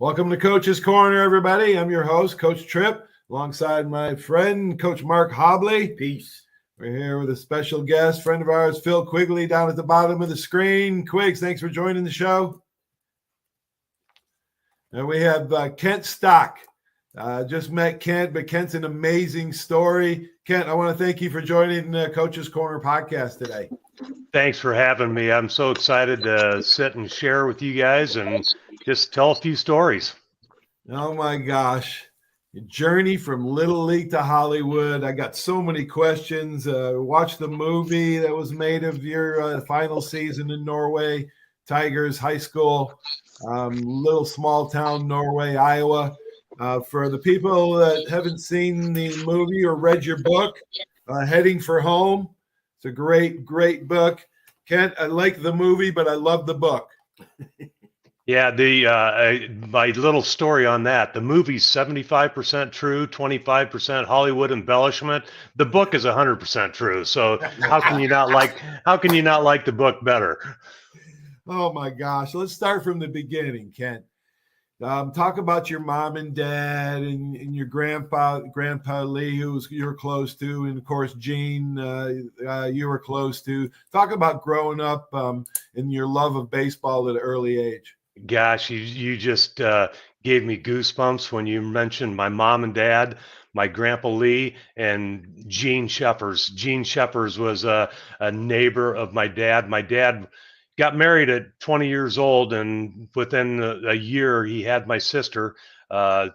Welcome to Coach's Corner, everybody. I'm your host, Coach Tripp, alongside my friend, Coach Mark Hobley. Peace. We're here with a special guest, friend of ours, Phil Quigley, down at the bottom of the screen. Quiggs, thanks for joining the show. And we have Kent Stock. Just met Kent, but Kent's an amazing story. Kent, I want to thank you for joining Coach's Corner podcast today. Thanks for having me. I'm so excited to sit and share with you guys and just tell a few stories. Oh, my gosh. Your journey from Little League to Hollywood. I got so many questions. Watched the movie that was made of your final season in Norway, Tigers High School, little small town, Norway, Iowa. For the people that haven't seen the movie or read your book, Heading for Home, it's a great, great book. Kent, I like the movie, but I love the book. Yeah, my little story on that. The movie's 75% true, 25% Hollywood embellishment. The book is 100% true. So how can you not like the book better? Oh my gosh. Let's start from the beginning, Kent. Talk about your mom and dad and your Grandpa Lee, who you're close to, and of course Gene, you were close to. Talk about growing up and your love of baseball at an early age. Gosh, you just gave me goosebumps when you mentioned my mom and dad, my Grandpa Lee, and Gene Sheffers. Gene Sheffers was a neighbor of my dad. My dad got married at 20 years old, and within a year, he had my sister at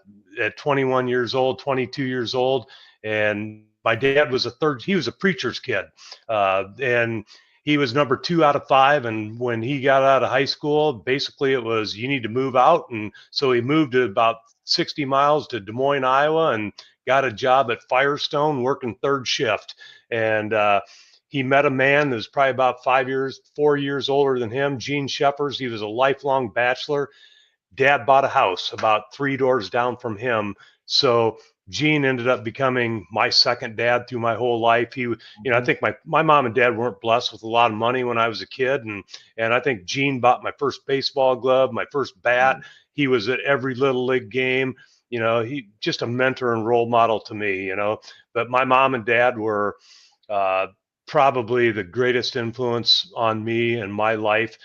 21 years old, 22 years old. And my dad was he was a preacher's kid. And he was number 2 out of 5. And when he got out of high school, basically it was, you need to move out. And so he moved to about 60 miles to Des Moines, Iowa, and got a job at Firestone working third shift. And he met a man that was probably about 4 years older than him, Gene Sheffers. He was a lifelong bachelor. Dad bought a house about 3 doors down from him. So Gene ended up becoming my second dad through my whole life. I think my mom and dad weren't blessed with a lot of money when I was a kid. And I think Gene bought my first baseball glove, my first bat. He was at every Little League game. He just a mentor and role model to me, but my mom and dad were probably the greatest influence on me and my life.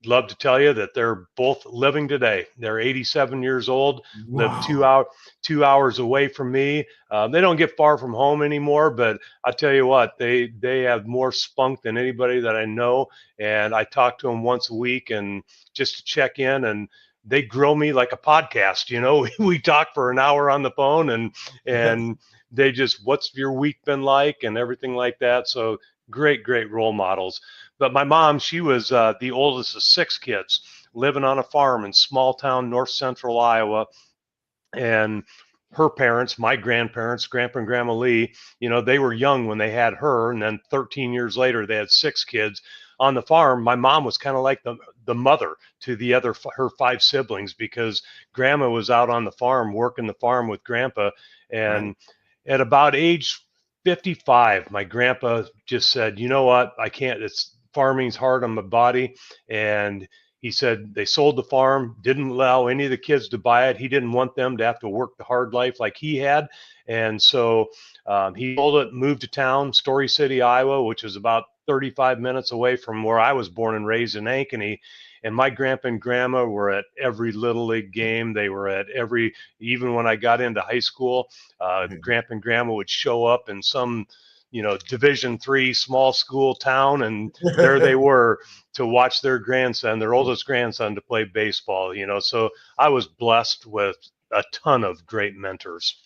Love to tell you that they're both living today. They're 87 years old, Wow. live 2 hours away from me. They don't get far from home anymore, but I tell you what, they have more spunk than anybody that I know. And I talk to them once a week and just to check in, and they grow me like a podcast. We talk for an hour on the phone and they just, what's your week been like and everything like that. So great role models. But my mom, she was the oldest of 6 kids living on a farm in small town, north central Iowa. And her parents, my grandparents, Grandpa and Grandma Lee, they were young when they had her. And then 13 years later, they had 6 kids on the farm. My mom was kind of like the mother to her 5 siblings, because Grandma was out on the farm, working the farm with Grandpa. And at about age 55, my grandpa just said, you know what, I can't, farming's hard on my body. And he said they sold the farm, didn't allow any of the kids to buy it. He didn't want them to have to work the hard life like he had. And so he sold it, moved to town, Story City, Iowa, which is about 35 minutes away from where I was born and raised in Ankeny. And my grandpa and grandma were at every Little League game. They were at even when I got into high school, grandpa and grandma would show up in some, Division III small school town, and there they were to watch their oldest grandson, to play baseball. So I was blessed with a ton of great mentors.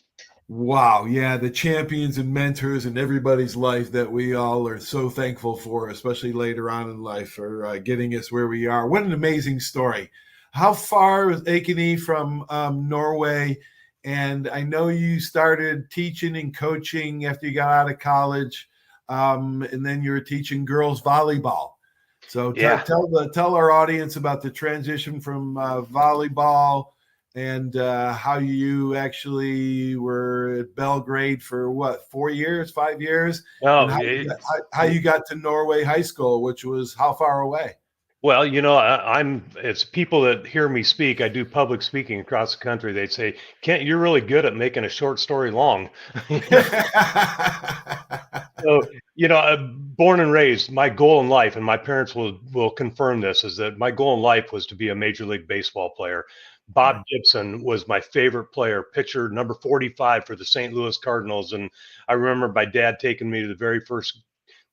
Wow. Yeah. The champions and mentors in everybody's life that we all are so thankful for, especially later on in life, for getting us where we are. What an amazing story. How far is Ankeny from Norway? And I know you started teaching and coaching after you got out of college, and then you were teaching girls volleyball. So tell our audience about the transition from volleyball and how you actually were at Belgrade for 4 years, 5 years? Oh, and how you got to Norway High School, which was how far away? Well, it's people that hear me speak. I do public speaking across the country. They'd say, Kent, you're really good at making a short story long. So, born and raised, my goal in life, and my parents will confirm this, is that my goal in life was to be a Major League Baseball player. Bob Gibson was my favorite player, pitcher number 45 for the St. Louis Cardinals. And I remember my dad taking me to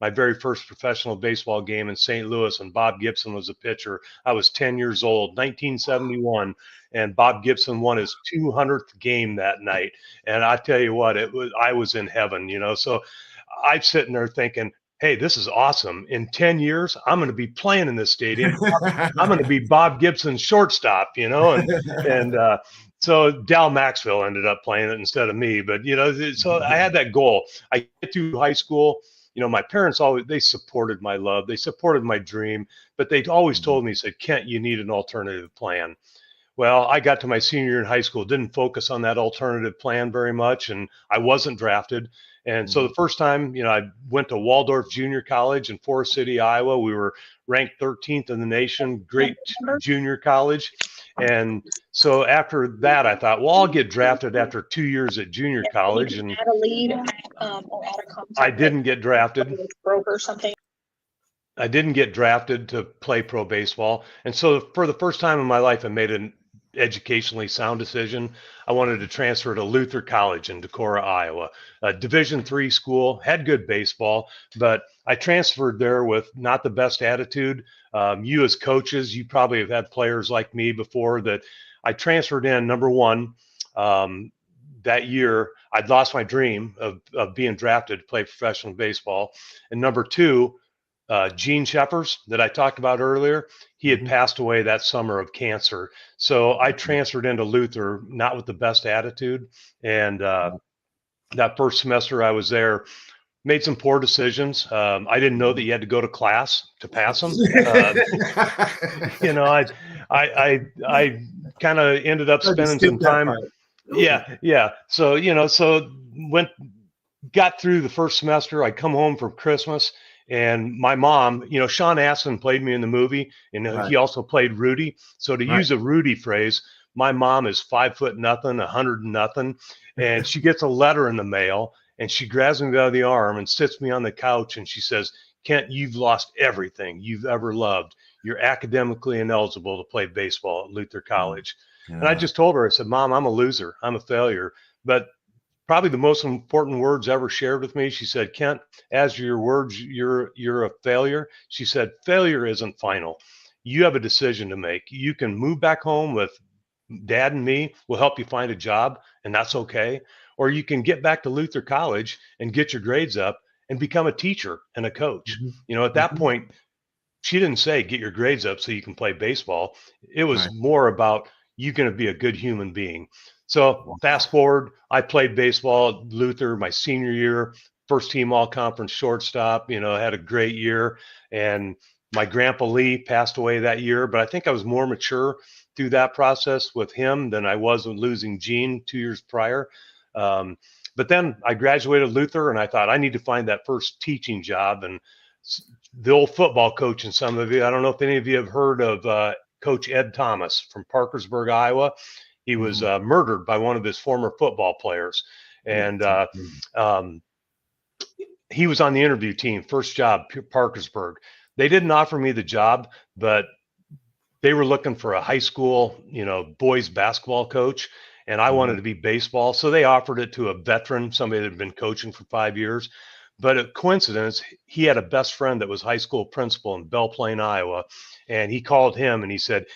my very first professional baseball game in St. Louis, and Bob Gibson was a pitcher. I was 10 years old, 1971, and Bob Gibson won his 200th game that night. And I tell you what, I was in heaven, So I'm sitting there thinking, hey, this is awesome. In 10 years, I'm going to be playing in this stadium. I'm going to be Bob Gibson's shortstop, and so Dal Maxwell ended up playing it instead of me. But, so I had that goal. I get through high school. My parents they supported my love. They supported my dream, but they always told me, said, Kent, you need an alternative plan. Well, I got to my senior year in high school, didn't focus on that alternative plan very much, and I wasn't drafted. And so the first time, I went to Waldorf Junior College in Forest City, Iowa. We were ranked 13th in the nation, great junior college. And so after that, I thought, well, I'll get drafted after 2 years at junior college. And add a lead or add a contact. I didn't get drafted. Broke or something. I didn't get drafted to play pro baseball. And so for the first time in my life, I made an educationally sound decision. I wanted to transfer to Luther College in Decorah, Iowa, a Division III school, had good baseball, but I transferred there with not the best attitude. You as coaches, you probably have had players like me before that I transferred in. Number one, that year, I'd lost my dream of being drafted to play professional baseball. And number two, Gene Sheffers that I talked about earlier, he had passed away that summer of cancer. So I transferred into Luther, not with the best attitude. And that first semester I was there, made some poor decisions. I didn't know that you had to go to class to pass them. I kind of ended up spending some time. Yeah. So, got through the first semester. I come home for Christmas. And my mom, Sean Astin played me in the movie, and he also played Rudy. So to use a Rudy phrase, my mom is 5'0" 100 nothing, and she gets a letter in the mail, and she grabs me by the arm and sits me on the couch, and she says, Kent, you've lost everything you've ever loved. You're academically ineligible to play baseball at Luther College. Yeah. And I just told her, I said, Mom, I'm a loser. I'm a failure. But probably the most important words ever shared with me. She said, Kent, as your words, you're a failure. She said, failure isn't final. You have a decision to make. You can move back home with Dad and me. We'll help you find a job, and that's okay. Or you can get back to Luther College and get your grades up and become a teacher and a coach. At that point, she didn't say get your grades up so you can play baseball. It was more about you going to be a good human being. So fast forward, I played baseball at Luther my senior year, first team all conference shortstop, had a great year. And my grandpa Lee passed away that year, but I think I was more mature through that process with him than I was with losing Gene 2 years prior. But then I graduated Luther, and I thought I need to find that first teaching job. And the old football coach, and some of you, I don't know if any of you have heard of Coach Ed Thomas from Parkersburg, Iowa. He was murdered by one of his former football players. And he was on the interview team, first job, Parkersburg. They didn't offer me the job, but they were looking for a high school, boys basketball coach. And I wanted to be baseball. So they offered it to a veteran, somebody that had been coaching for 5 years. But a coincidence, he had a best friend that was high school principal in Belle Plaine, Iowa. And he called him and he said,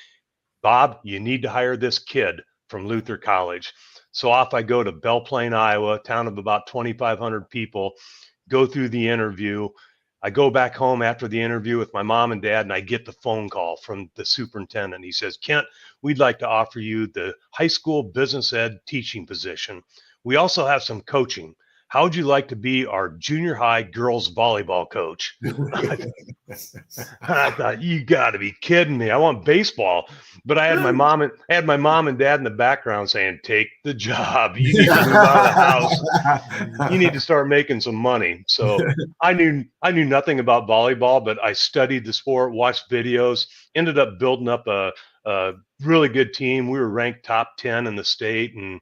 Bob, you need to hire this kid from Luther College. So off I go to Belle Plaine, Iowa, town of about 2,500 people, go through the interview. I go back home after the interview with my mom and dad, and I get the phone call from the superintendent. He says, Kent, we'd like to offer you the high school business ed teaching position. We also have some coaching. how would you like to be our junior high girls volleyball coach? I thought, you got to be kidding me. I want baseball. But I had my mom and dad in the background saying, take the job. You need to move out of the house. You need to start making some money. So I knew nothing about volleyball, but I studied the sport, watched videos, ended up building up a really good team. We were ranked top 10 in the state. And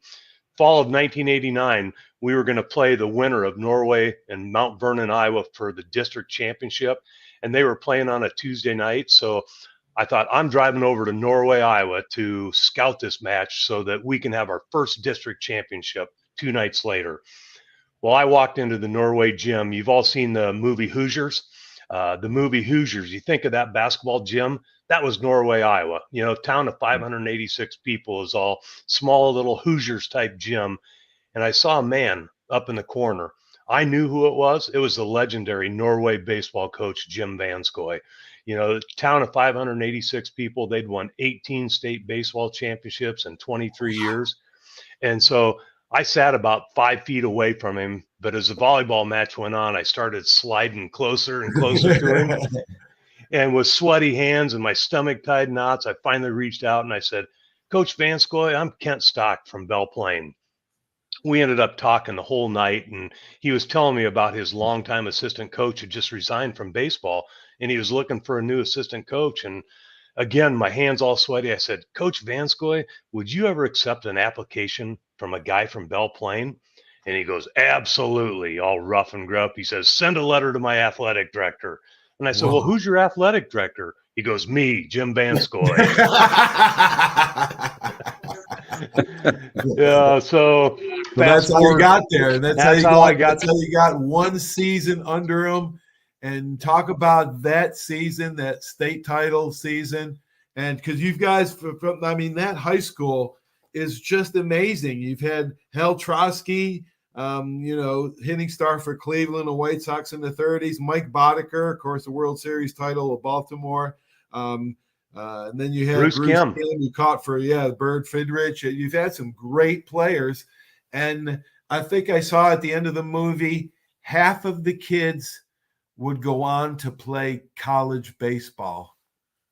fall of 1989, we were going to play the winner of Norway and Mount Vernon, Iowa for the district championship. And they were playing on a Tuesday night. So I thought, I'm driving over to Norway, Iowa to scout this match so that we can have our first district championship 2 nights later. Well, I walked into the Norway gym. You've all seen the movie Hoosiers. The movie Hoosiers, you think of that basketball gym, that was Norway, Iowa. You know, town of 586 people is all small little Hoosiers type gym. And I saw a man up in the corner. I knew who it was. It was the legendary Norway baseball coach, Jim Vanskoy. You know, town of 586 people, they'd won 18 state baseball championships in 23 years. And so I sat about 5 feet away from him. But as the volleyball match went on, I started sliding closer and closer to him. And with sweaty hands and my stomach tied knots, I finally reached out and I said, Coach Vanskoy, I'm Kent Stock from Belle Plaine. We ended up talking the whole night, and he was telling me about his longtime assistant coach who just resigned from baseball, and he was looking for a new assistant coach. And again, my hands all sweaty. I said, Coach Vanskoy, would you ever accept an application from a guy from Belle Plaine? And he goes, absolutely, all rough and gruff. He says, send a letter to my athletic director. And I said, well, who's your athletic director? He goes, me, Jim Vanskoy. Yeah, so that's how you got there. That's how you got 1 season under him. And talk about that season, that state title season. And because you guys, that high school is just amazing. You've had Hal Trotsky, hitting star for Cleveland and White Sox in the 30s. Mike Boddicker, of course, the World Series title of Baltimore. And then you had Bruce Kim, who caught for Bird Fidrich. You've had some great players, and I think I saw at the end of the movie, half of the kids would go on to play college baseball.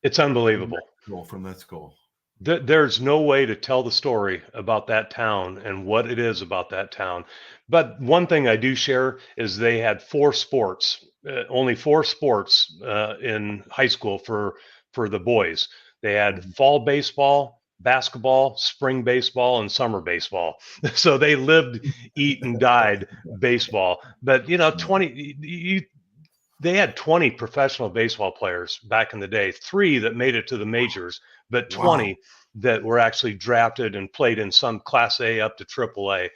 It's unbelievable. From that school. There's no way to tell the story about that town and what it is about that town. But one thing I do share is they had 4 sports, only 4 sports in high school for the boys. They had fall baseball, basketball, spring baseball, and summer baseball. So they lived, eat, and died baseball. But, they had 20 professional baseball players back in the day, 3 that made it to the majors, but 20 that were actually drafted and played in some Class A up to AAA.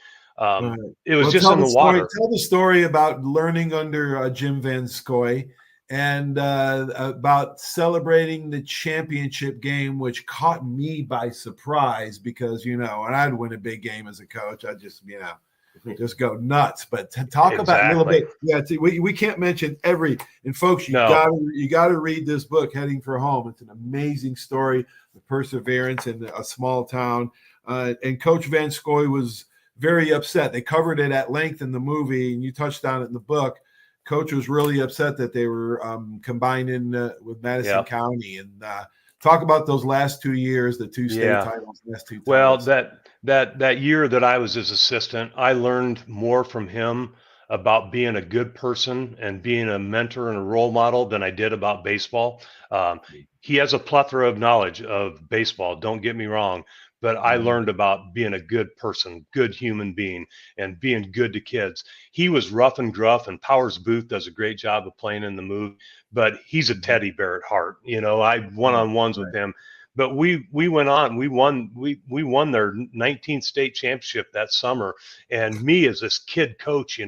It was just in the water. Tell the story about learning under Jim Vanskoy and about celebrating the championship game, which caught me by surprise because, and I'd win a big game as a coach. I just go nuts. But to talk about a little bit. Yeah, we can't mention every. And folks, you got to read this book, Heading for Home. It's an amazing story of perseverance in a small town. And Coach Vanskoy was very upset. They covered it at length in the movie, and you touched on it in the book. Coach was really upset that they were combining with Madison County, and talk about those last 2 years, the 2 state titles. Last 2 titles. Well, that year that I was his assistant, I learned more from him about being a good person and being a mentor and a role model than I did about baseball. He has a plethora of knowledge of baseball. Don't get me wrong. But I learned about being a good person, good human being, and being good to kids. He was rough and gruff, and Powers Booth does a great job of playing in the movie, but he's a teddy bear at heart. I one-on-ones with him. But we went on. We won their 19th state championship that summer. And me as this kid coach,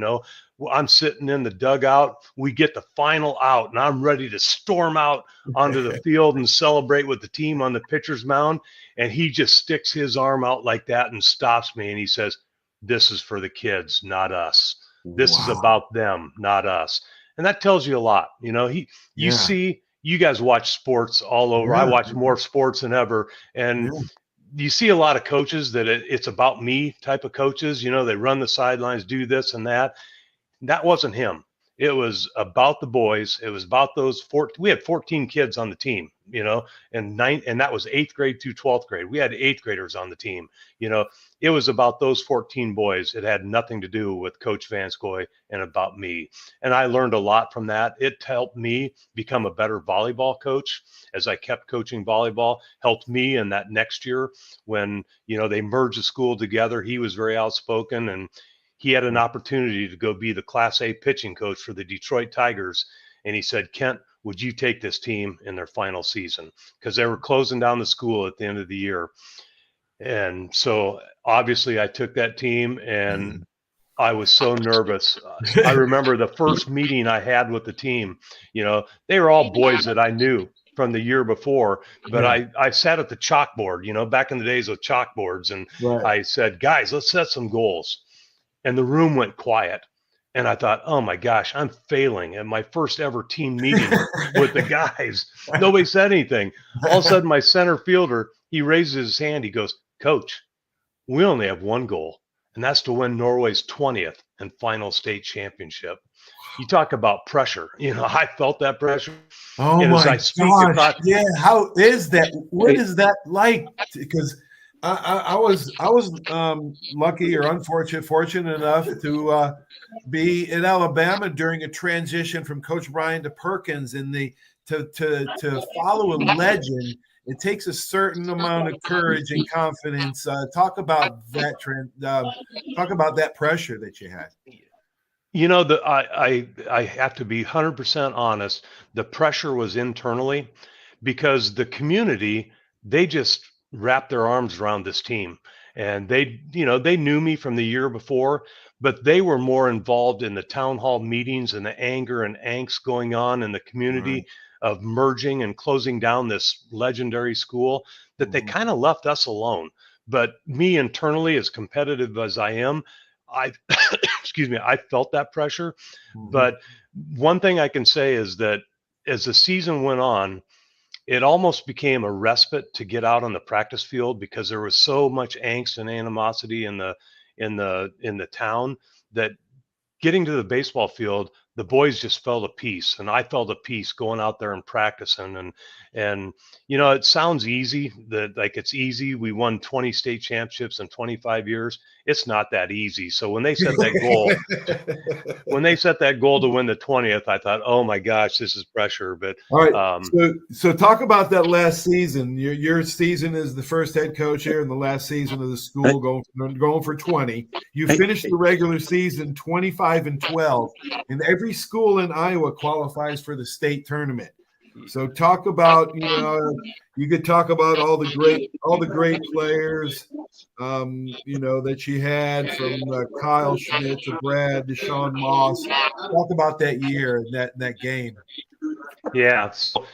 I'm sitting in the dugout. We get the final out, and I'm ready to storm out onto the field and celebrate with the team on the pitcher's mound. And he just sticks his arm out like that and stops me. And he says, this is for the kids, not us. This is about them, not us. And that tells you a lot. You see, you guys watch sports all over. I watch more sports than ever. And you see a lot of coaches that it's about me type of coaches. You know, they run the sidelines, do this and that. That wasn't him. It was about the boys. It was about those we had 14 kids on the team, you know, and that was 8th grade through 12th grade. We had 8th graders on the team. You know, it was about those 14 boys. It had nothing to do with Coach Vanscoy and about me. And I learned a lot from that. It helped me become a better volleyball coach as I kept coaching volleyball, helped me in that next year when, you know, they merged the school together. He was very outspoken, and he had an opportunity to go be the Class A pitching coach for the Detroit Tigers. And he said, Kent, would you take this team in their final season? Because they were closing down the school at the end of the year. And so obviously I took that team, and I was so nervous. I remember the first meeting I had with the team, you know, they were all boys that I knew from the year before, but Yeah. I sat at the chalkboard, you know, back in the days of chalkboards. And Right. I said, guys, let's set some goals. And the room went quiet. And I thought, oh my gosh, I'm failing at my first ever team meeting with the guys. Nobody said anything. All of a sudden, my center fielder, he raises his hand. He goes, Coach, we only have one goal, and that's to win Norway's 20th and final state championship. You talk about pressure. You know, I felt that pressure. Oh And as my I speak gosh! about- Yeah, how is that? What is that like? Because I was lucky or fortunate enough to be in Alabama during a transition from Coach Brian to Perkins, and to follow a legend, it takes a certain amount of courage and confidence. Talk about that talk about that pressure that you had. You know, I have to be 100% honest. The pressure was internally, because the community, they just wrapped their arms around this team, and they, you know, they knew me from the year before, but they were more involved in the town hall meetings and the anger and angst going on in the community of merging and closing down this legendary school, that they kind of left us alone. But me internally, as competitive as I am, I excuse me, I felt that pressure. But one thing I can say is that as the season went on, it almost became a respite to get out on the practice field, because there was so much angst and animosity in the town, that getting to the baseball field, the boys just felt a peace, and I felt a peace going out there and practicing. And you know, it sounds easy, that like it's easy. We won 20 state championships in 25 years. It's not that easy. So when they set that goal, to win the 20th, I thought, oh my gosh, this is pressure. But all right, so talk about that last season. Your season as the first head coach here, and the last season of the school, going for 20. You finished the regular season 25-12, and every school in Iowa qualifies for the state tournament. So talk about, you know, you could talk about all the great players, you know, that you had, from Kyle Schmidt to Brad to Sean Moss. Talk about that year and that game. Yeah, so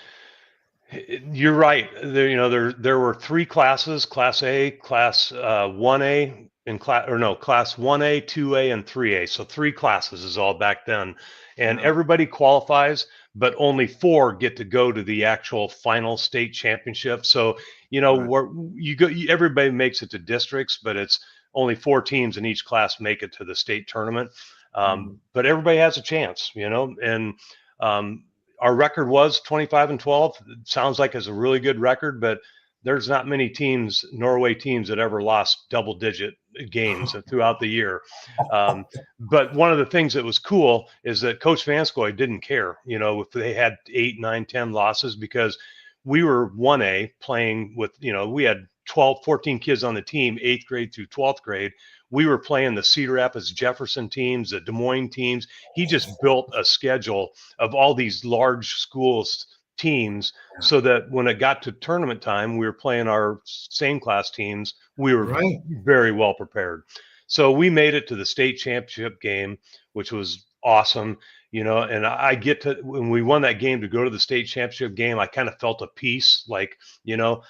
you're right. There were 3 classes: Class A, Class 1A, and Class 1A, 2A, and 3A. So 3 classes is all back then, and everybody qualifies, but only 4 get to go to the actual final state championship. So, you know, where you go, everybody makes it to districts, but it's only 4 teams in each class make it to the state tournament. But everybody has a chance, you know, and our record was 25-12. It sounds like it's a really good record, but there's not many teams, Norway teams, that ever lost double-digit games throughout the year. But one of the things that was cool is that Coach Vanscoy didn't care, you know, if they had 8, 9, 10 losses, because we were 1A playing with, you know, we had 12, 14 kids on the team, 8th grade through 12th grade. We were playing the Cedar Rapids Jefferson teams, the Des Moines teams. He just built a schedule of all these large schools teams, so that when it got to tournament time, we were playing our same class teams. We were very well prepared. So we made it to the state championship game, which was awesome, you know, and I get to, when we won that game, to go to the state championship game, I kind of felt a peace, like, you know,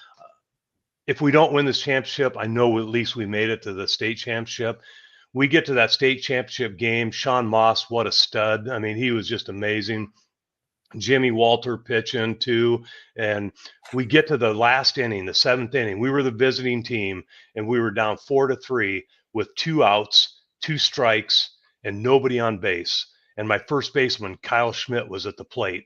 if we don't win this championship, I know at least we made it to the state championship. We get to that state championship game. Sean Moss, what a stud. I mean, he was just amazing. Jimmy Walter pitching too. And we get to the last inning, the seventh inning. We were the visiting team, and we were down 4-3 with 2 outs, 2 strikes, and nobody on base. And my first baseman, Kyle Schmidt, was at the plate.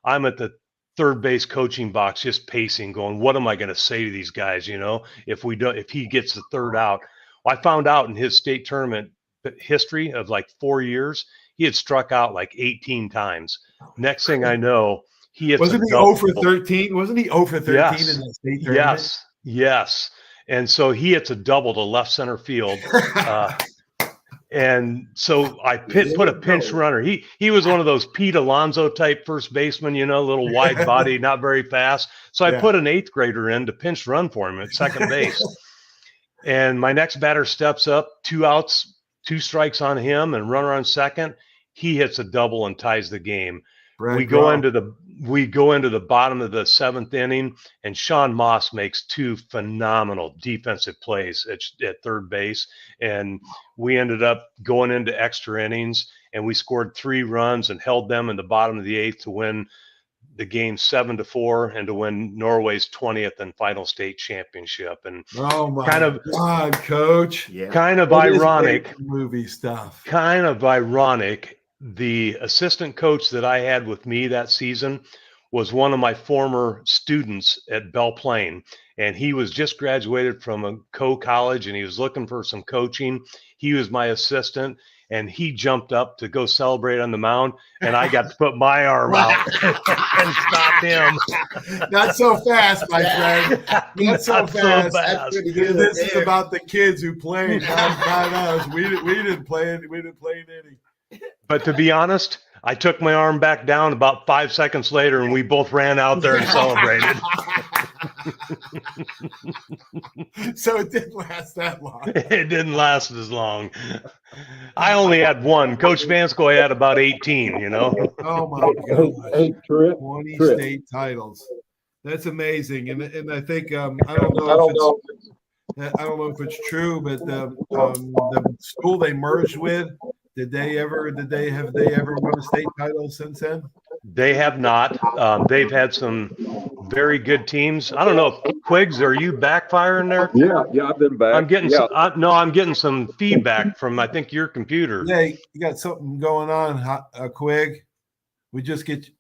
I'm at the third base coaching box, just pacing, going, what am I going to say to these guys? If he gets the third out. Well, I found out in his state tournament history of like 4 years, he had struck out like 18 times. Next thing I know, he hits wasn't he 0 for 13? Wasn't he 0 for 13 Yes. in the state tournament? Yes. And so he hits a double to left center field. And so I put a pinch runner. He was one of those Pete Alonso type first baseman, a little wide body, not very fast. So I put an 8th grader in to pinch run for him at second base. And my next batter steps up, 2 outs, 2 strikes on him, and runner on second. He hits a double and ties the game. We go into the bottom of the 7th inning, and Sean Moss makes 2 phenomenal defensive plays at third base, and we ended up going into extra innings, and we scored 3 runs and held them in the bottom of the 8th to win the game 7-4 and to win Norway's 20th and final state championship. And oh my God, Coach! Kind of ironic movie stuff. Kind of ironic. The assistant coach that I had with me that season was one of my former students at Belle Plaine, and he was just graduated from a college, and he was looking for some coaching. He was my assistant, and he jumped up to go celebrate on the mound, and I got to put my arm out and stop him. Not so fast, my friend. Not so fast. This is about the kids who played, not us. We didn't play any. We didn't play any. But to be honest, I took my arm back down about 5 seconds later, and we both ran out there and celebrated. So it didn't last that long. It didn't last as long. I only had 1. Coach Vansko had about 18, Oh, my God. Hey, 20 state titles. That's amazing. And I think, I don't know if it's true, but the school they merged with, have they ever won a state title since then? They have not. They've had some very good teams. I don't know, Quigs, are you backfiring there? Yeah, I've been back. I'm getting I'm getting some feedback from I think your computer. Yeah, you got something going on, Quig. We just get you.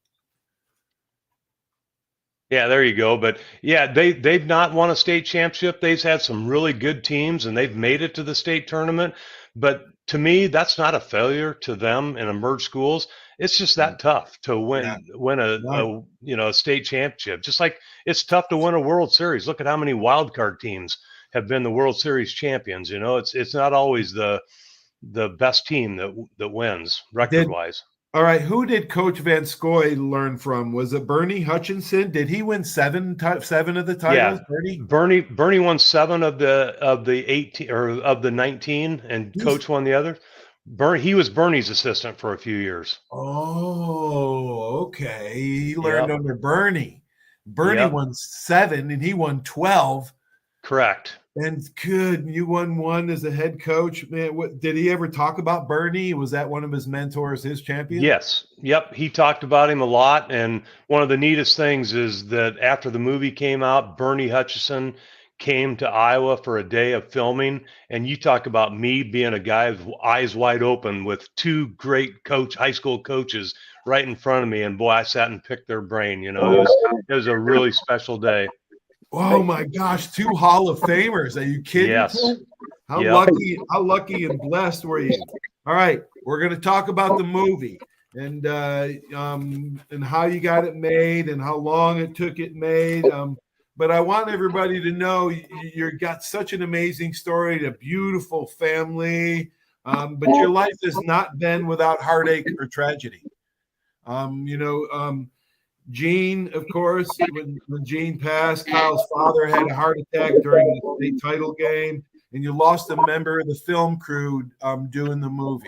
Yeah, there you go. But yeah, they've not won a state championship. They've had some really good teams, and they've made it to the state tournament. But to me, that's not a failure to them in merged schools. It's just that tough to win a state championship. Just like it's tough to win a World Series. Look at how many wild card teams have been the World Series champions. It's not always the best team that wins record wise. All right, who did Coach Vanskoy learn from? Was it Bernie Hutchinson? Did he win 7 of the titles? Yeah, Bernie won 7 of the 18 or of the 19, and Coach won the other. He was Bernie's assistant for a few years. Oh, okay. He learned under Bernie. Bernie won 7, and he won 12. Correct. And you won 1 as a head coach. Man, did he ever talk about Bernie? Was that one of his mentors, his champion? Yes. Yep. He talked about him a lot. And one of the neatest things is that after the movie came out, Bernie Hutchinson came to Iowa for a day of filming. And you talk about me being a guy with eyes wide open with 2 great high school coaches right in front of me. And boy, I sat and picked their brain. It was a really special day. Oh my gosh, 2 Hall of Famers. Are you kidding? Yes. How lucky and blessed were you? All right, we're going to talk about the movie and how you got it made and how long it took it made. But I want everybody to know you got such an amazing story, a beautiful family, but your life has not been without heartache or tragedy. Gene, of course, when Gene passed, Kyle's father had a heart attack during the state title game, and you lost a member of the film crew doing the movie.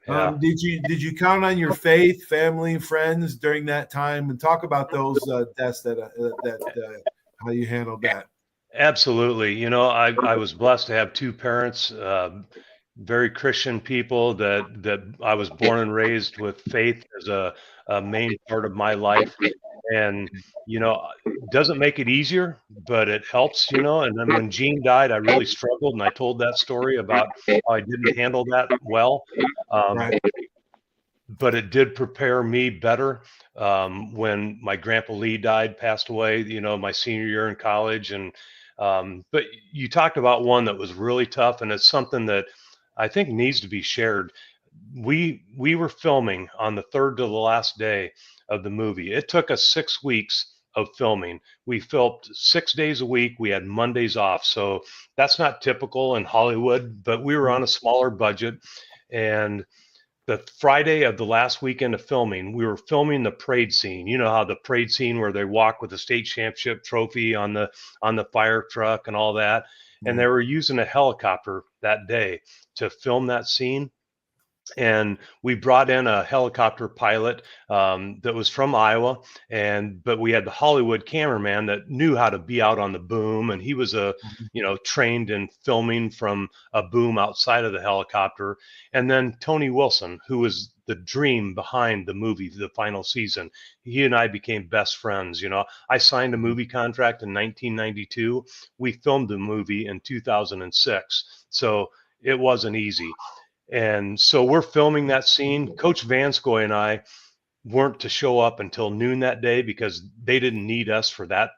Yeah. Did you count on your faith, family, friends during that time? And talk about those deaths how you handled that. Absolutely. I was blessed to have 2 parents, very Christian people that I was born and raised with faith as a a main part of my life. And, doesn't make it easier, but it helps, and then when Gene died, I really struggled, and I told that story about how I didn't handle that well. Right. But it did prepare me better when my grandpa Lee died, passed away, my senior year in college. And but you talked about one that was really tough, and it's something that I think needs to be shared. We were filming on the third to the last day of the movie. It took us 6 weeks of filming. We filmed 6 days a week. We had Mondays off, so that's not typical in Hollywood. But we were on a smaller budget, and the Friday of the last weekend of filming, we were filming the parade scene. You know how the parade scene where they walk with the state championship trophy on the fire truck and all that. And they were using a helicopter that day to film that scene. And we brought in a helicopter pilot that was from Iowa, but we had the Hollywood cameraman that knew how to be out on the boom, and he was trained in filming from a boom outside of the helicopter. And then Tony Wilson, who was the dream behind the movie, the final season, he and I became best friends. I signed a movie contract in 1992. We filmed the movie in 2006, so it wasn't easy. And so we're filming that scene. Coach Vanskoy and I weren't to show up until noon that day because they didn't need us for that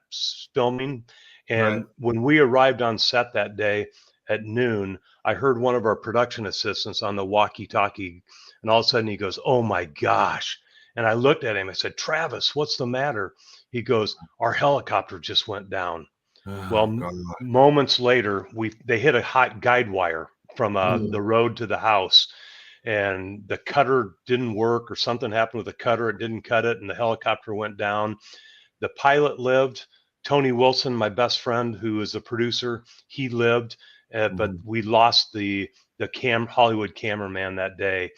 filming. And when we arrived on set that day at noon, I heard one of our production assistants on the walkie-talkie, and all of a sudden he goes, "Oh my gosh." And I looked at him. I said, "Travis, what's the matter?" He goes, "Our helicopter just went down." Moments later, they hit a hot guide wire from the road to the house, and the cutter didn't work, or something happened with the cutter. It didn't cut it, and the helicopter went down. The pilot lived. Tony Wilson, my best friend, who is a producer, he lived, but we lost the Hollywood cameraman that day.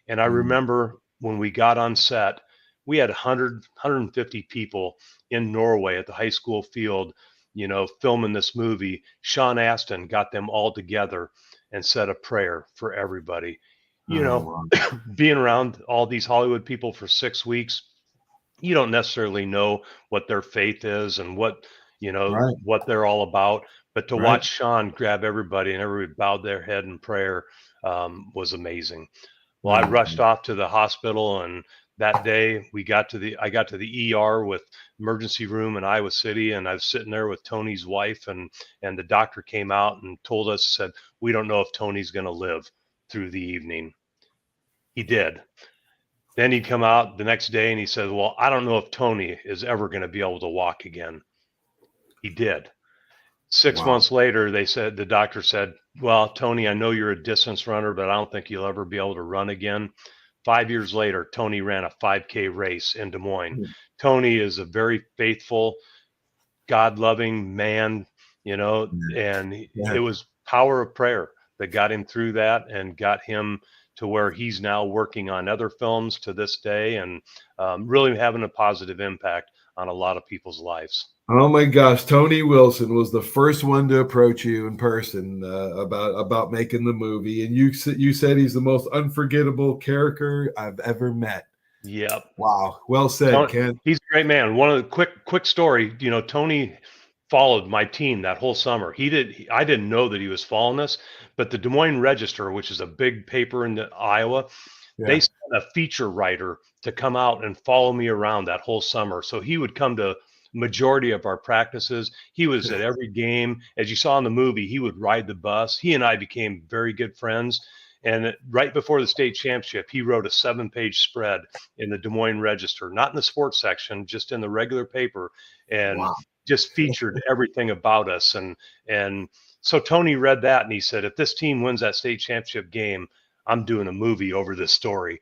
And I remember when we got on set, we had 150 people in Norway at the high school field, filming this movie. Sean Astin got them all together and said a prayer for everybody. Being around all these Hollywood people for 6 weeks, you don't necessarily know what their faith is and what they're all about. But to watch Sean grab everybody and everybody bowed their head in prayer was amazing. Well, I rushed off to the hospital, and that day I got to the ER with emergency room in Iowa City, and I was sitting there with Tony's wife, and the doctor came out and told us, said, "We don't know if Tony's going to live through the evening." He did. Then he'd come out the next day and he said, "Well, I don't know if Tony is ever going to be able to walk again." He did. 6 months later, the doctor said, "Well, Tony, I know you're a distance runner, but I don't think you'll ever be able to run again." 5 years later, Tony ran a 5K race in Des Moines. Tony is a very faithful, God-loving man, and it was power of prayer that got him through that and got him to where he's now working on other films to this day, and really having a positive impact on a lot of people's lives. Oh my gosh, Tony Wilson was the first one to approach you in person about making the movie, and you said he's the most unforgettable character I've ever met. Yep. Wow. Well said, Ken. He's a great man. One of the quick story, Tony followed my team that whole summer. I didn't know that he was following us, but the Des Moines Register, which is a big paper in Iowa, they sent a feature writer to come out and follow me around that whole summer. So he would come to majority of our practices. He was at every game. As you saw in the movie, he would ride the bus. He and I became very good friends. And right before the state championship, he wrote a 7-page spread in the Des Moines Register, not in the sports section, just in the regular paper, and just featured everything about us. And so Tony read that, and he said, "If this team wins that state championship game, I'm doing a movie over this story."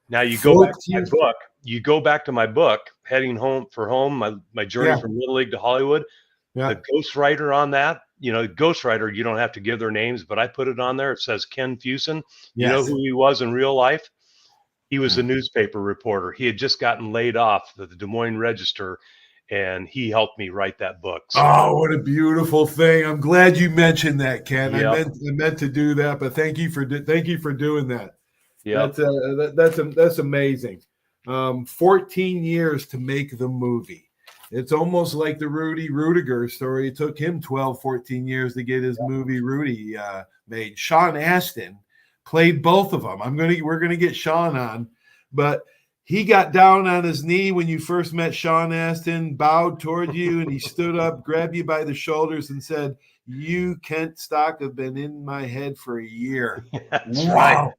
Now you go back to my book. You go back to my book, Heading Home for Home, my journey from Little League to Hollywood. The ghostwriter on that, ghostwriter, you don't have to give their names, but I put it on there. It says Ken Fusen. You know who he was in real life? He was a newspaper reporter. He had just gotten laid off at the Des Moines Register, and he helped me write that book. So, oh, what a beautiful thing! I'm glad you mentioned that, Ken. Yep. I meant to do that, but thank you for doing that. Yeah, that's amazing. 14 years to make the movie. It's almost like the Rudy Rudiger story. It took him 12, 14 years to get his movie Rudy made. Sean Astin played both of them. We're gonna get Sean on, but he got down on his knee when you first met Sean Astin, bowed toward you, and he stood up, grabbed you by the shoulders, and said, "You, Kent Stock, have been in my head for a year." That's Wow.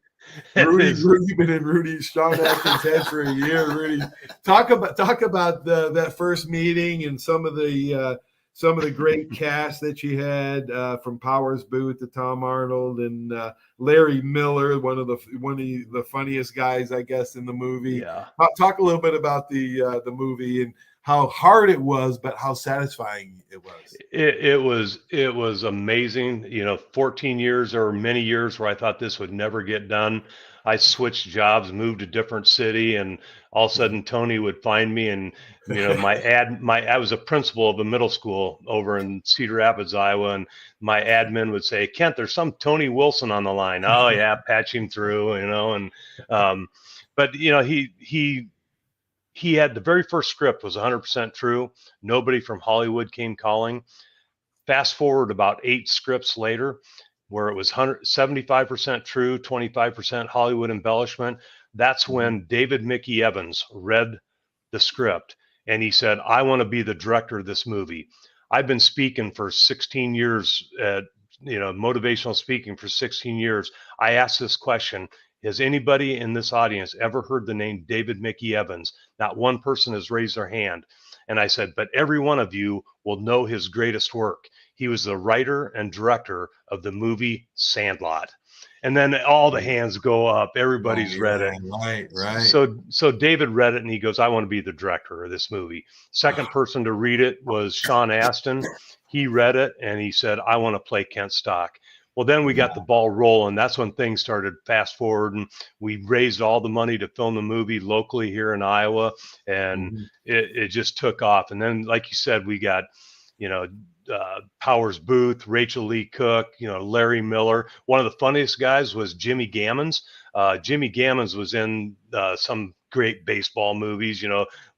right. Rudy been in Sean Astin's head for a year. Rudy, talk about that first meeting and some of the great cast that you had, from Powers Booth to Tom Arnold and Larry Miller, one of the funniest guys, I guess, in the movie. Yeah. Talk a little bit about the movie and how hard it was, but how satisfying it was. It was amazing. 14 years or many years where I thought this would never get done. I switched jobs, moved to a different city, and all of a sudden Tony would find me, and I was a principal of a middle school over in Cedar Rapids, Iowa, and my admin would say, "Kent, there's some Tony Wilson on the line." Oh yeah, patch him through, but he had the very first script was 100% true. Nobody from Hollywood came calling. Fast forward about 8 scripts later, where it was 75% true, 25% Hollywood embellishment. That's when David Mickey Evans read the script and he said, "I want to be the director of this movie." I've been speaking for 16 years, motivational speaking for 16 years. I asked this question: has anybody in this audience ever heard the name David Mickey Evans? Not one person has raised their hand. And I said, but every one of you will know his greatest work. He was the writer and director of the movie Sandlot. And then all the hands go up. Everybody's read it. Right. So David read it and he goes, "I want to be the director of this movie." Second person to read it was Sean Astin. He read it and he said, "I want to play Kent Stock." Well, then we got the ball rolling. That's when things started fast forward, and we raised all the money to film the movie locally here in Iowa, and it just took off. And then, like you said, we got, Powers Booth, Rachel Lee Cook, Larry Miller. One of the funniest guys was Jimmy Gammons. Jimmy Gammons was in some great baseball movies,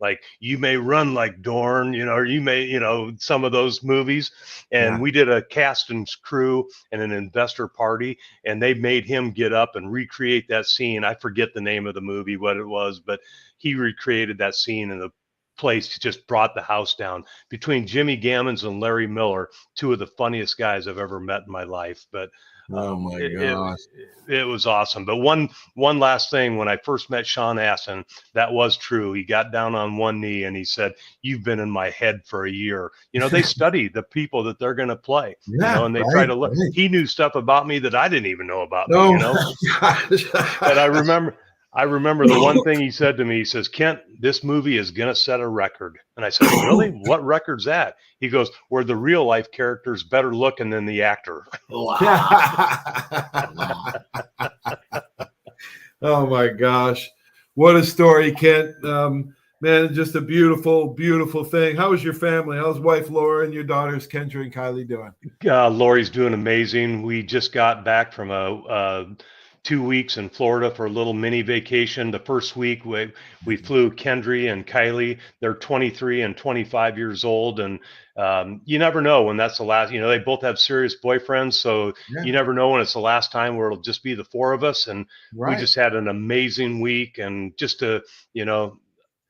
like You May Run Like Dorn, or you may, some of those movies. And we did a cast and crew and an investor party, and they made him get up and recreate that scene. I forget the name of the movie, what it was, but he recreated that scene, and the place just brought the house down. Between Jimmy Gammons and Larry Miller, two of the funniest guys I've ever met in my life. But oh my gosh, it was awesome. But one last thing, when I first met Sean Astin, that was true. He got down on one knee and he said, "You've been in my head for a year." They study the people that they're going to play, and they try to look. Right. He knew stuff about me that I didn't even know about me, And I remember the one thing he said to me. He says, "Kent, this movie is going to set a record." And I said, "Really? What record's that?" He goes, "Where the real life character's better looking than the actor." Oh my gosh. What a story, Kent. Man, just a beautiful, beautiful thing. How was your family? How's wife Laura and your daughters Kendra and Kylie doing? Lori's doing amazing. We just got back from a 2 weeks in Florida for a little mini vacation. The first week we flew Kendry and Kylie. They're 23 and 25 years old. And you never know when that's the last, they both have serious boyfriends. So you never know when it's the last time where it'll just be the 4 of us. And we just had an amazing week. And just to,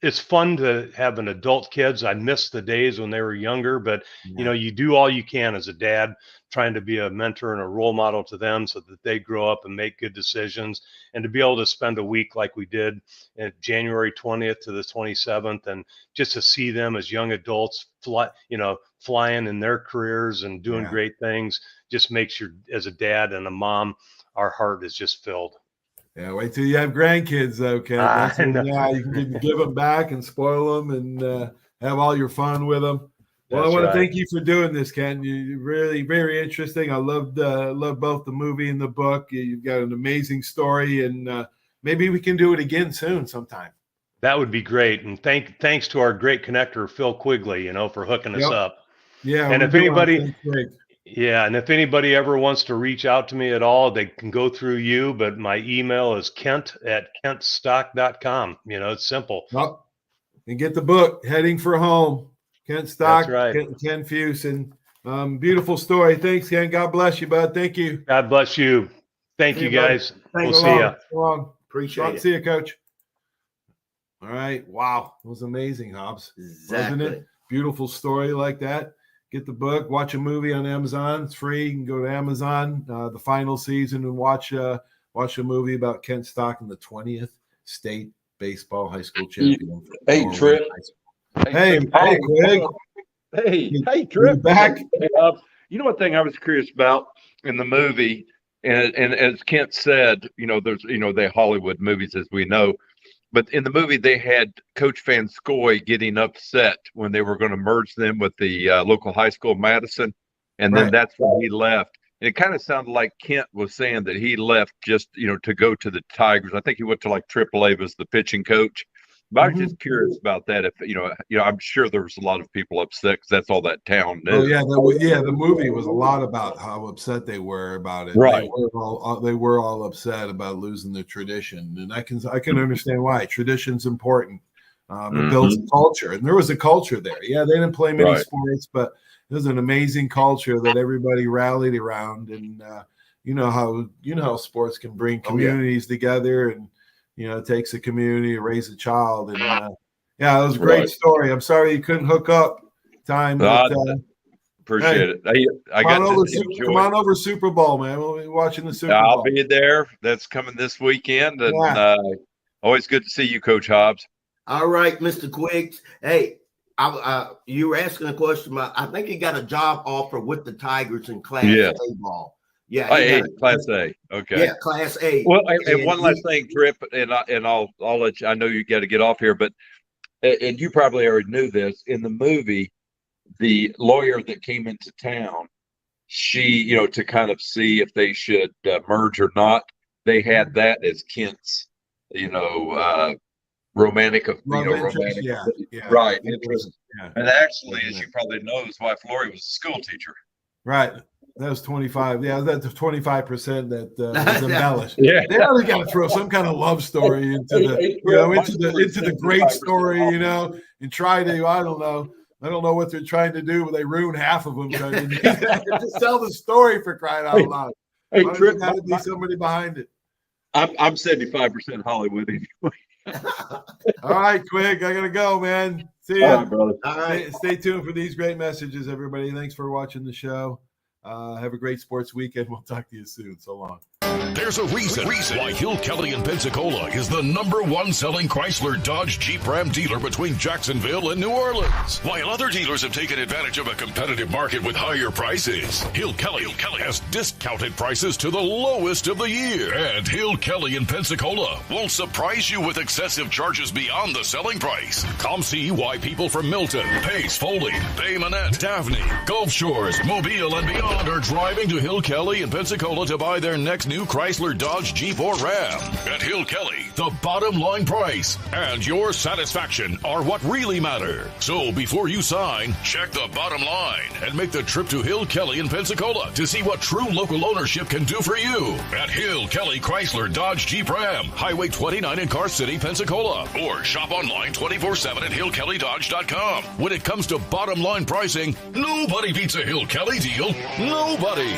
it's fun to have an adult kids. I miss the days when they were younger, but you do all you can as a dad, trying to be a mentor and a role model to them so that they grow up and make good decisions. And to be able to spend a week like we did at January 20th to the 27th, and just to see them as young adults flying in their careers and doing great things, just makes as a dad and a mom, our heart is just filled. Yeah, wait till you have grandkids, though, Ken. That's when, you can give them back and spoil them and have all your fun with them. Well, I want to thank you for doing this, Ken. You're really very interesting. I loved both the movie and the book. You've got an amazing story, and maybe we can do it again soon sometime. That would be great. And thanks to our great connector, Phil Quigley, for hooking us up. Yeah. And if Yeah, and if anybody ever wants to reach out to me at all, they can go through you, but my email is kent@kentstock.com. It's simple. Oh, and get the book, Heading for Home. Kent Stock, That's right. Ken Fuson. Beautiful story. Thanks, Ken. God bless you, bud. Thank you. God bless you. Thank See you, you, bud. guys. We'll So see long. ya. So long. Appreciate it. See you, Coach. All right. Wow. It was amazing, Hobbs. Exactly. Wasn't it? Beautiful story like that. Get the book, watch a movie on Amazon. It's free. You can go to Amazon, the final season, and watch a movie about Kent Stock and the 20th state baseball high school champion. Hey, Trip. Hey, Greg. Hey, Trip. Back. You know, one thing I was curious about in the movie, and as Kent said, there's the Hollywood movies as we know, but in the movie they had Coach Van Scoy getting upset when they were going to merge them with the local high school, Madison, and then that's when he left. And it kind of sounded like Kent was saying that he left just to go to the Tigers. I think he went to like AAA as the pitching coach. But I was just curious about that. If I'm sure there was a lot of people upset because that's all that town is. Oh yeah, the movie was a lot about how upset they were about it. Right. They were all upset about losing the tradition, and I can understand why. Tradition's important. It builds a culture, and there was a culture there. Yeah, they didn't play many sports, but there's an amazing culture that everybody rallied around, and you know how sports can bring communities together, and it takes a community to raise a child. And it was a great story. I'm sorry you couldn't hook up time. But, appreciate it. Come on over Super Bowl, man. We'll be watching the Super Bowl. I'll be there. That's coming this weekend, and always good to see you, Coach Hobbs. All right, Mr. Quiggs. Hey, you were asking a question about. I think he got a job offer with the Tigers in Class A ball. Yeah, Class A. Okay. Yeah, Class A. Well, and one last thing, Trip, and I'll let you. I know you got to get off here, but and you probably already knew this. In the movie, the lawyer that came into town, she, to kind of see if they should merge or not, they had that as Kent's, romantic, right interest. Yeah. And actually, as you probably know, his wife Lori was a school teacher. Right. That was 25. Yeah, that's 25% that was embellished. Yeah, they really got to throw some kind of love story into the great story, and try to. I don't know what they're trying to do, but they ruin half of them. Just tell the story, for crying out loud. Hey, Trip, got to be somebody behind it. I'm 75% Hollywood anyway. All right, Quig, I gotta go, man. See ya. All right, brother. All right. Stay tuned for these great messages, everybody. Thanks for watching the show. Have a great sports weekend. We'll talk to you soon. So long. There's a reason why Hill Kelly in Pensacola is the #1 selling Chrysler Dodge Jeep Ram dealer between Jacksonville and New Orleans. While other dealers have taken advantage of a competitive market with higher prices, Hill Kelly has discounted prices to the lowest of the year. And Hill Kelly in Pensacola won't surprise you with excessive charges beyond the selling price. Come see why people from Milton, Pace, Foley, Bay Minette, Daphne, Gulf Shores, Mobile, and beyond are driving to Hill Kelly in Pensacola to buy their next new Chrysler, Dodge, Jeep, or Ram. At Hill Kelly, the bottom line price and your satisfaction are what really matter. So before you sign, check the bottom line and make the trip to Hill Kelly in Pensacola to see what true local ownership can do for you. At Hill Kelly Chrysler, Dodge, Jeep, Ram, Highway 29 in Car City, Pensacola. Or shop online 24/7 at hillkellydodge.com. When it comes to bottom line pricing, nobody beats a Hill Kelly deal. Nobody.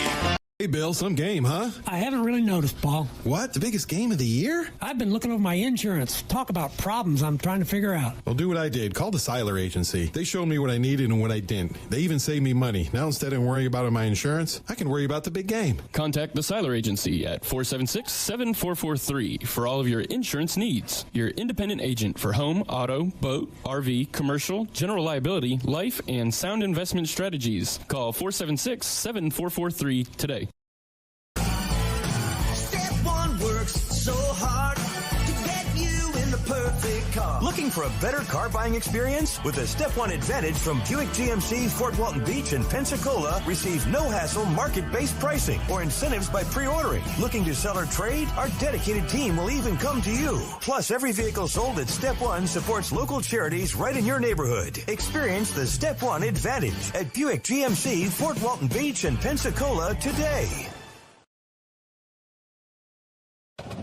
Hey, Bill, some game, huh? I haven't really noticed, Paul. What? The biggest game of the year? I've been looking over my insurance. Talk about problems I'm trying to figure out. Well, do what I did. Call the Seiler Agency. They showed me what I needed and what I didn't. They even saved me money. Now, instead of worrying about my insurance, I can worry about the big game. Contact the Seiler Agency at 476-7443 for all of your insurance needs. Your independent agent for home, auto, boat, RV, commercial, general liability, life, and sound investment strategies. Call 476-7443 today. Step One works so hard to get you in the perfect car. Looking Looking for a better car buying experience? With the Step 1 Advantage from Buick GMC, Fort Walton Beach, and Pensacola, receive no-hassle market-based pricing or incentives by pre-ordering. Looking to sell or trade? Our dedicated team will even come to you. Plus, every vehicle sold at Step 1 supports local charities right in your neighborhood. Experience the Step 1 Advantage at Buick GMC, Fort Walton Beach, and Pensacola today.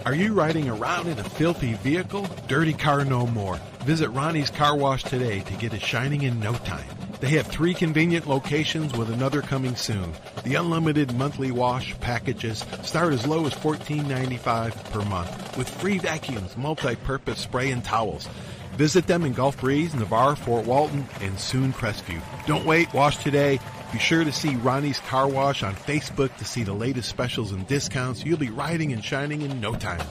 Are you riding around in a filthy vehicle? Dirty car no more. Visit Ronnie's Car Wash today to get it shining in no time. They have 3 convenient locations with another coming soon. The unlimited monthly wash packages start as low as $14.95 per month with free vacuums, multi-purpose spray and towels. Visit them in Gulf Breeze, Navarre, Fort Walton, and soon Crestview. Don't wait, wash today. Be sure to see Ronnie's Car Wash on Facebook to see the latest specials and discounts. You'll be riding and shining in no time.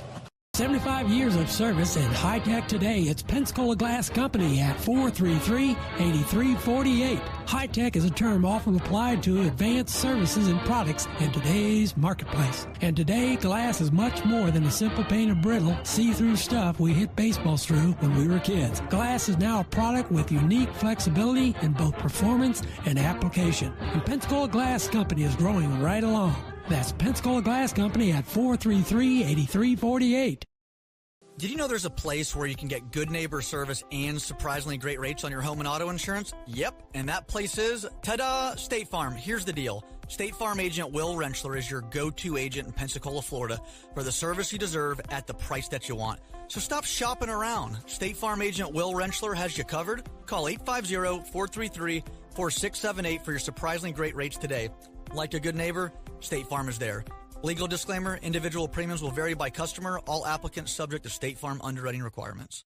75 years of service and high tech today. It's Pensacola Glass Company at 433-8348. High tech is a term often applied to advanced services and products in today's marketplace. And today, glass is much more than a simple painted brittle, see-through stuff we hit baseballs through when we were kids. Glass is now a product with unique flexibility in both performance and application. And Pensacola Glass Company is growing right along. That's Pensacola Glass Company at 433-8348. Did you know there's a place where you can get good neighbor service and surprisingly great rates on your home and auto insurance? Yep, and that place is, ta-da, State Farm. Here's the deal. State Farm agent Will Rentschler is your go-to agent in Pensacola, Florida for the service you deserve at the price that you want. So stop shopping around. State Farm agent Will Rentschler has you covered. Call 850-433-4678 for your surprisingly great rates today. Like a good neighbor, State Farm is there. Legal disclaimer, individual premiums will vary by customer. All applicants subject to State Farm underwriting requirements.